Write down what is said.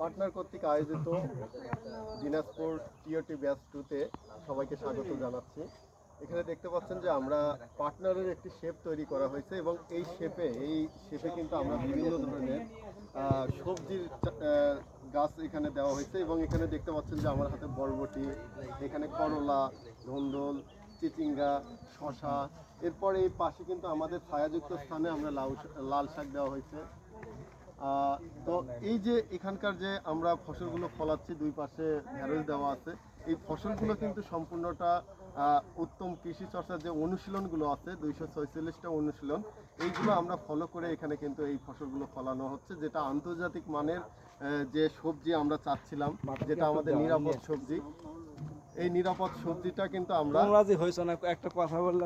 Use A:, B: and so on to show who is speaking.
A: Partner কর্তৃক আয়োজিত Dinajpur টিওটি batch 2-তে সবাইকে স্বাগত জানাচ্ছি। এখানে দেখতে পাচ্ছেন যে আমরা পার্টনারের একটি শেপ তৈরি করা হয়েছে এবং এই শেপে কিন্তু আমরা বিভিন্ন ধরনের সবজির গাছ এখানে দেওয়া হয়েছে এবং এখানে দেখতে পাচ্ছেন যে আমার হাতে বরবটি, এখানে করলা, ধন্দল, চিচিঙ্গা, শশা, এরপরে এই পাশে কিন্তু আমাদের ছায়াযুক্ত স্থানে আমরা লাল শাক দেওয়া হয়েছে। তো এই যে এখানকার যে আমরা ফসলগুলো ফলাচ্ছি, দুই পাশে ঢেঁড়স দেওয়া আছে, এই ফসলগুলো কিন্তু সম্পূর্ণটা উত্তম কৃষি চর্চার যে অনুশীলনগুলো আছে 246টা অনুশীলন, এইগুলো আমরা ফলো করে এখানে কিন্তু এই ফসলগুলো ফলানো হচ্ছে, যেটা আন্তর্জাতিক মানের যে সবজি আমরা চাচ্ছিলাম, যেটা আমাদের নিরাপদ সবজি। এই নিরাপদ সবজিটা কিন্তু আমরা
B: রাজি হয়েছে না, একটা কথা বললে